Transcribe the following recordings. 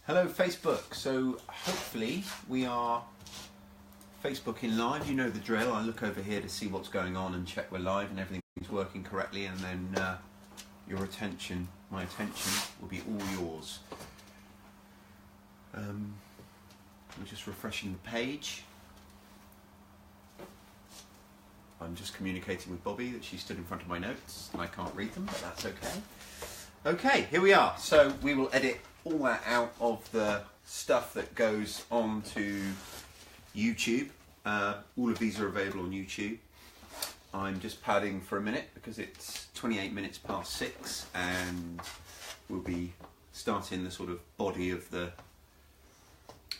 Hello Facebook. So hopefully we are Facebooking live. You know the drill. I look over here to see what's going on and check we're live and everything's working correctly, and then your attention, my attention, will be all yours. We're just refreshing the page. I'm just communicating with Bobby that she stood in front of my notes and I can't read them, but that's okay. Okay, here we are. So we will edit all that out of the stuff that goes on to YouTube. All of these are available on YouTube. I'm just padding for a minute because it's 28 minutes past 6 and we'll be starting the sort of body of the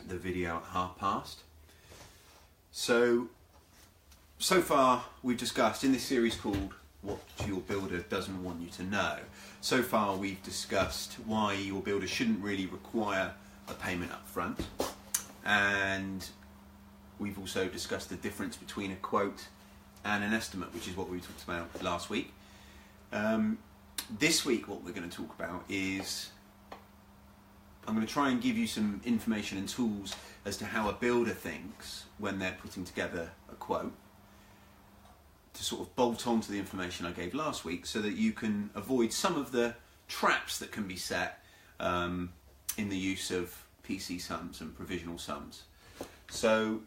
video at past. So far we've discussed in this series called What Your Builder Doesn't Want You to Know. So far we've discussed why your builder shouldn't really require a payment up front, and we've also discussed the difference between a quote and an estimate, which is what we talked about last week. This week what we're going to talk about is I'm going to try and give you some information and tools as to how a builder thinks when they're putting together a quote, to sort of bolt on to the information I gave last week so that you can avoid some of the traps that can be set in the use of PC sums and provisional sums. So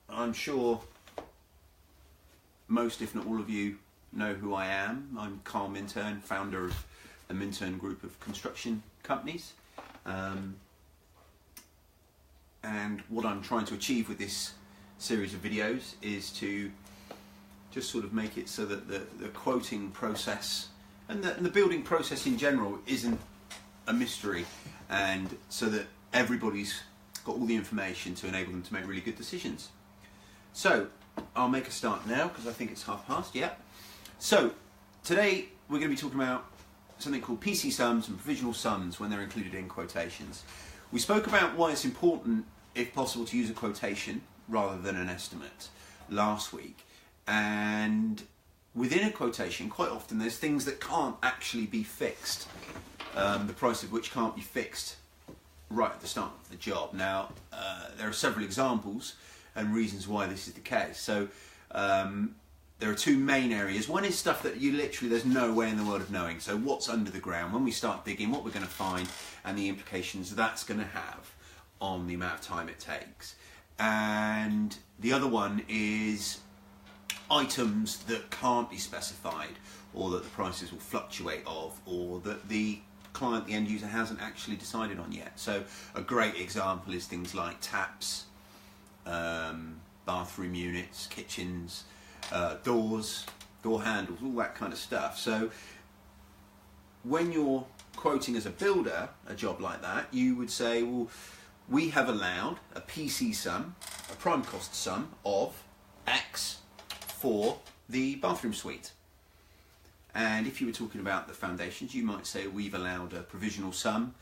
I'm sure most, if not all of you, know who I am. I'm Carl Minturn, founder of the Minturn Group of construction companies. And what I'm trying to achieve with this series of videos is to just sort of make it so that the quoting process and the building process in general isn't a mystery, and so that everybody's got all the information to enable them to make really good decisions. So I'll make a start now because I think it's past. Yeah. So today we're going to be talking about something called PC sums and provisional sums when they're included in quotations. We spoke about why it's important, if possible, to use a quotation rather than an estimate last week. And within a quotation, quite often there's things that can't actually be fixed, the price of which can't be fixed right at the start of the job. Now, there are several examples and reasons why this is the case. So there are two main areas. One is stuff that you literally, there's no way in the world of knowing. So what's under the ground, when we start digging, what we're going to find, and the implications that's going to have on the amount of time it takes. And the other one is items that can't be specified, or that the prices will fluctuate of, or that the client, the end user, hasn't actually decided on yet. So a great example is things like taps, bathroom units, kitchens, doors, door handles, all that kind of stuff. So when you're quoting as a builder a job like that, you would say, well, we have allowed a PC sum, a prime cost sum of X for the bathroom suite. And if you were talking about the foundations, you might say we've allowed a provisional sum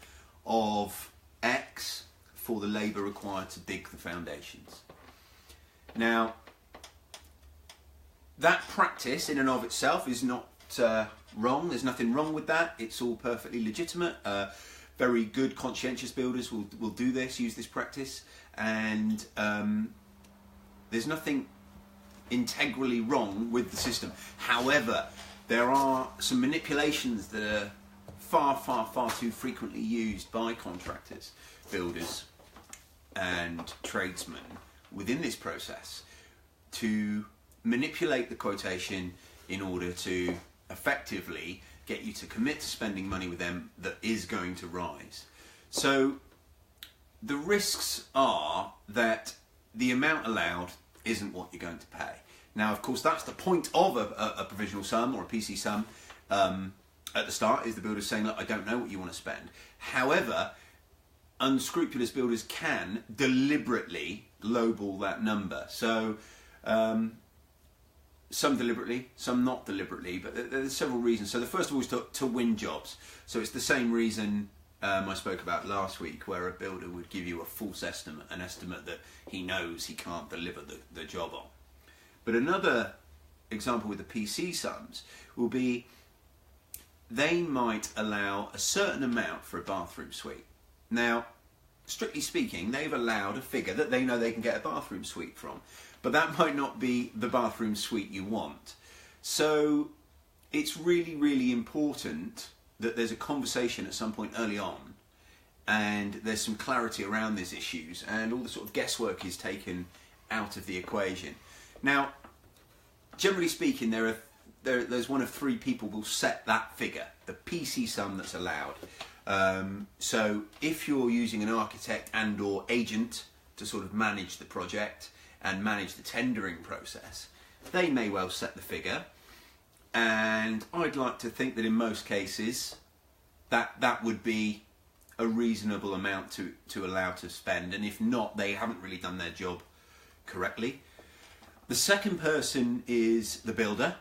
of X for the labour required to dig the foundations. Now, that practice in and of itself is not wrong. There's nothing wrong with that. It's all perfectly legitimate. Very good, conscientious builders will do this, use this practice, and there's nothing integrally wrong with the system. However, there are some manipulations that are far too frequently used by contractors, builders and tradesmen within this process to manipulate the quotation in order to effectively get you to commit to spending money with them that is going to rise. So the risks are that the amount allowed isn't what you're going to pay. Now, of course, that's the point of a provisional sum or a PC sum at the start, is the builder saying, look, I don't know what you want to spend. However, unscrupulous builders can deliberately lowball that number. So some deliberately, some not deliberately, but there's several reasons. So the first of all is to win jobs. So it's the same reason I spoke about last week, where a builder would give you a false estimate, an estimate that he knows he can't deliver the job on. But another example with the PC sums will be they might allow a certain amount for a bathroom suite. Now, strictly speaking, they've allowed a figure that they know they can get a bathroom suite from. But that might not be the bathroom suite you want. So it's really, really important that there's a conversation at some point early on and there's some clarity around these issues and all the sort of guesswork is taken out of the equation. Now, generally speaking, there's one of three people will set that figure, the PC sum that's allowed. So if you're using an architect and or agent to sort of manage the project and manage the tendering process, they may well set the figure. And I'd like to think that in most cases that would be a reasonable amount to allow to spend, and if not, they haven't really done their job correctly. The second person is the builder,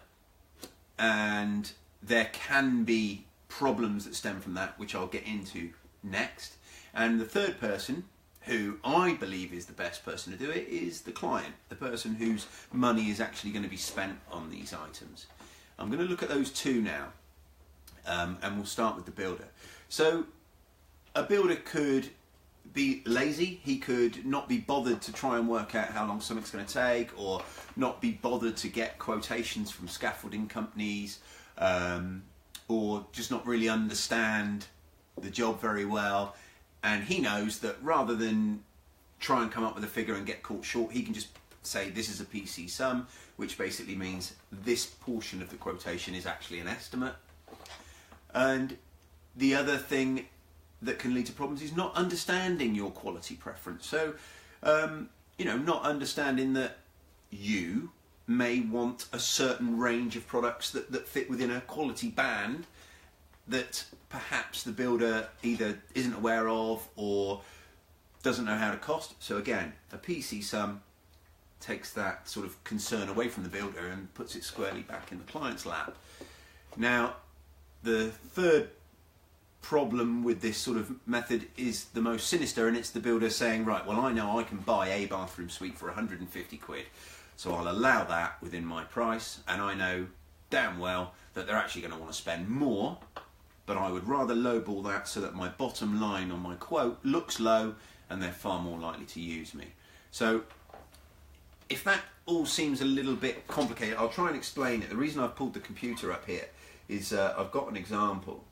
and there can be problems that stem from that, which I'll get into next. And the third person, who I believe is the best person to do it, is the client, the person whose money is actually going to be spent on these items. I'm going to look at those two now, and we'll start with the builder. So a builder could be lazy, he could not be bothered to try and work out how long something's going to take, or not be bothered to get quotations from scaffolding companies, or just not really understand the job very well, and he knows that rather than try and come up with a figure and get caught short, he can just say this is a PC sum, which basically means this portion of the quotation is actually an estimate. And the other thing that can lead to problems is not understanding your quality preference. So, not understanding that you may want a certain range of products that fit within a quality band that perhaps the builder either isn't aware of or doesn't know how to cost. So again, a PC sum takes that sort of concern away from the builder and puts it squarely back in the client's lap. Now, the third problem with this sort of method is the most sinister, and it's the builder saying, right, well, I know I can buy a bathroom suite for 150 quid, so I'll allow that within my price, and I know damn well that they're actually going to want to spend more, but I would rather lowball that so that my bottom line on my quote looks low and they're far more likely to use me. So if that all seems a little bit complicated, I'll try and explain it. The reason I've pulled the computer up here is I've got an example.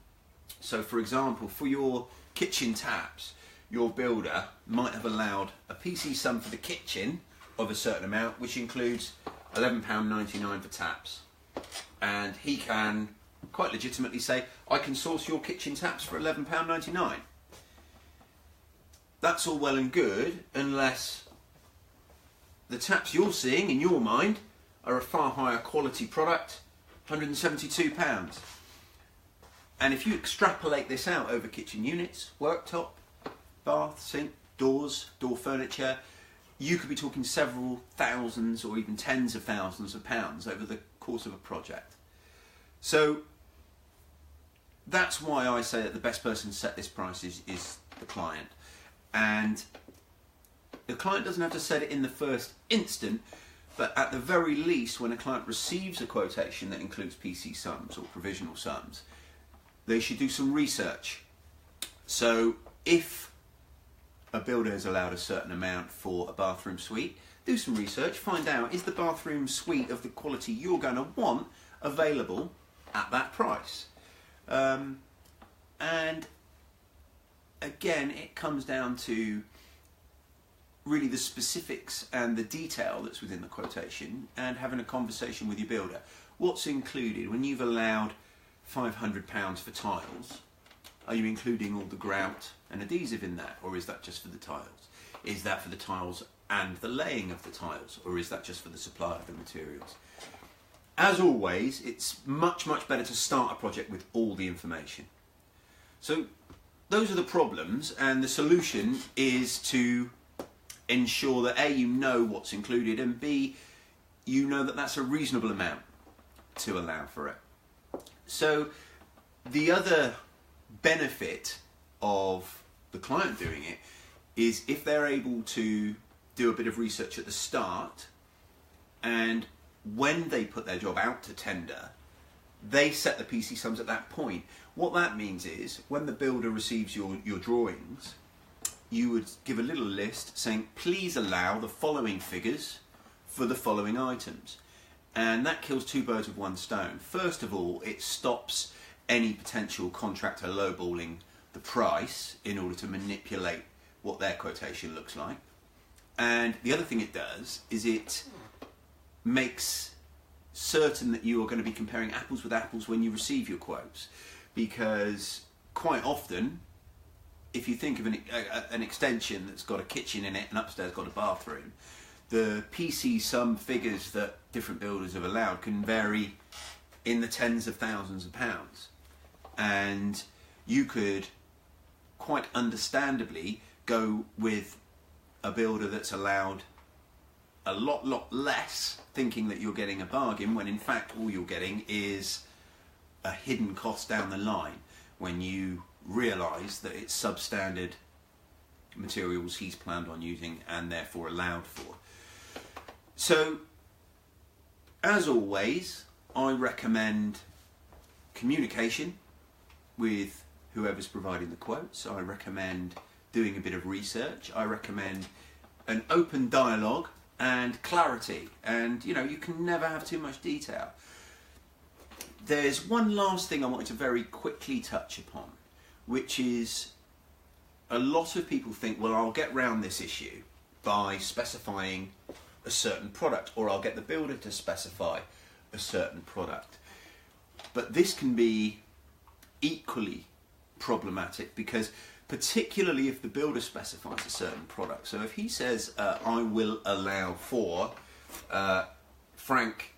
So for example, for your kitchen taps, your builder might have allowed a PC sum for the kitchen of a certain amount, which includes £11.99 for taps. And he can quite legitimately say, I can source your kitchen taps for £11.99. That's all well and good, unless the taps you're seeing in your mind are a far higher quality product, £172. And if you extrapolate this out over kitchen units, worktop, bath, sink, doors, door furniture, you could be talking several thousands or even tens of thousands of pounds over the course of a project. So that's why I say that the best person to set this price is the client. And the client doesn't have to set it in the first instant, but at the very least, when a client receives a quotation that includes PC sums or provisional sums, they should do some research. So if a builder has allowed a certain amount for a bathroom suite, do some research, find out, is the bathroom suite of the quality you're going to want available at that price? And again, it comes down to really the specifics and the detail that's within the quotation and having a conversation with your builder. What's included when you've allowed £500 for tiles? Are you including all the grout and adhesive in that, or is that just for the tiles? Is that for the tiles and the laying of the tiles, or is that just for the supply of the materials? As always, it's much better to start a project with all the information. So those are the problems, and the solution is to ensure that A, you know what's included, and B, you know that that's a reasonable amount to allow for it. So the other benefit of the client doing it is if they're able to do a bit of research at the start, and when they put their job out to tender, they set the PC sums at that point. What that means is when the builder receives your drawings, you would give a little list saying, please allow the following figures for the following items. And that kills two birds with one stone. First of all, it stops any potential contractor lowballing the price in order to manipulate what their quotation looks like. And the other thing it does is it makes certain that you are going to be comparing apples with apples when you receive your quotes. Because quite often, if you think of an extension that's got a kitchen in it and upstairs got a bathroom, the PC sum figures that different builders have allowed can vary in the tens of thousands of pounds. And you could quite understandably go with a builder that's allowed a lot less, thinking that you're getting a bargain, when in fact all you're getting is a hidden cost down the line when you realise that it's substandard materials he's planned on using and therefore allowed for. So, as always, I recommend communication with whoever's providing the quotes. I recommend doing a bit of research. I recommend an open dialogue and clarity. And, you know, you can never have too much detail. There's one last thing I wanted to very quickly touch upon, which is a lot of people think, well, I'll get round this issue by specifying a certain product, or I'll get the builder to specify a certain product. But this can be equally problematic, because particularly if the builder specifies a certain product. So if he says, I will allow for Frank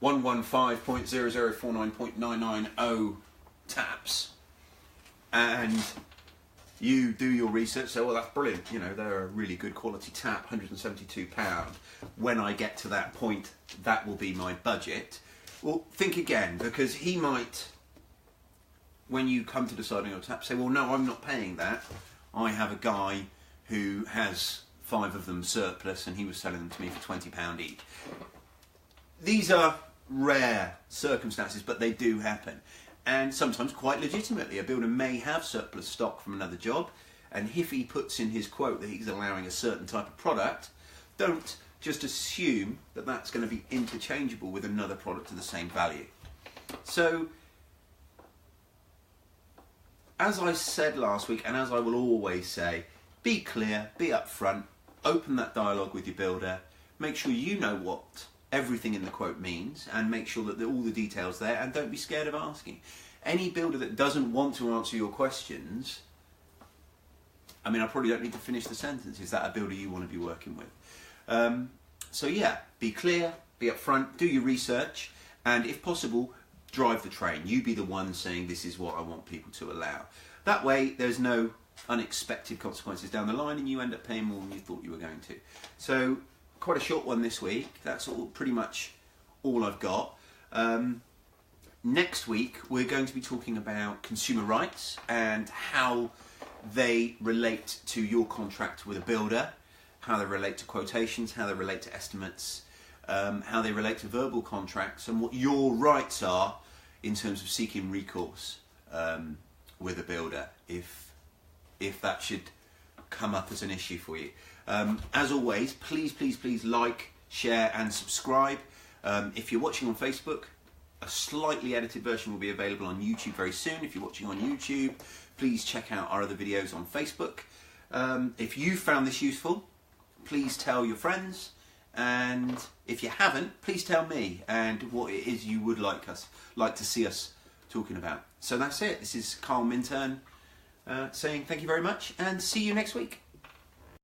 115.0049.990 taps, and you do your research, so well, that's brilliant, you know, they're a really good quality tap, £172. When I get to that point, that will be my budget. Well, think again, because he might, when you come to decide on your tap, say, well, no, I'm not paying that. I have a guy who has 5 of them surplus and he was selling them to me for £20 each. These are rare circumstances, but they do happen. And sometimes quite legitimately, a builder may have surplus stock from another job, and if he puts in his quote that he's allowing a certain type of product, don't just assume that that's going to be interchangeable with another product of the same value. So, as I said last week, and as I will always say, be clear, be upfront, open that dialogue with your builder, make sure you know what everything in the quote means, and make sure that all the details there, and don't be scared of asking. Any builder that doesn't want to answer your questions, I mean, I probably don't need to finish the sentence. Is that a builder you want to be working with? So yeah, be clear, be upfront, do your research, and if possible, drive the train. You be the one saying, this is what I want people to allow. That way, there's no unexpected consequences down the line, and you end up paying more than you thought you were going to. So, quite a short one this week. That's pretty much all I've got. Next week we're going to be talking about consumer rights and how they relate to your contract with a builder, how they relate to quotations, how they relate to estimates, how they relate to verbal contracts, and what your rights are in terms of seeking recourse with a builder if that should come up as an issue for you. As always, please like, share and subscribe. If you're watching on Facebook, a slightly edited version will be available on YouTube very soon. If you're watching on YouTube, please check out our other videos on Facebook. If you found this useful, please tell your friends, and if you haven't, please tell me and what it is you would like to see us talking about. So that's it. This is Carl Minturn saying thank you very much and see you next week.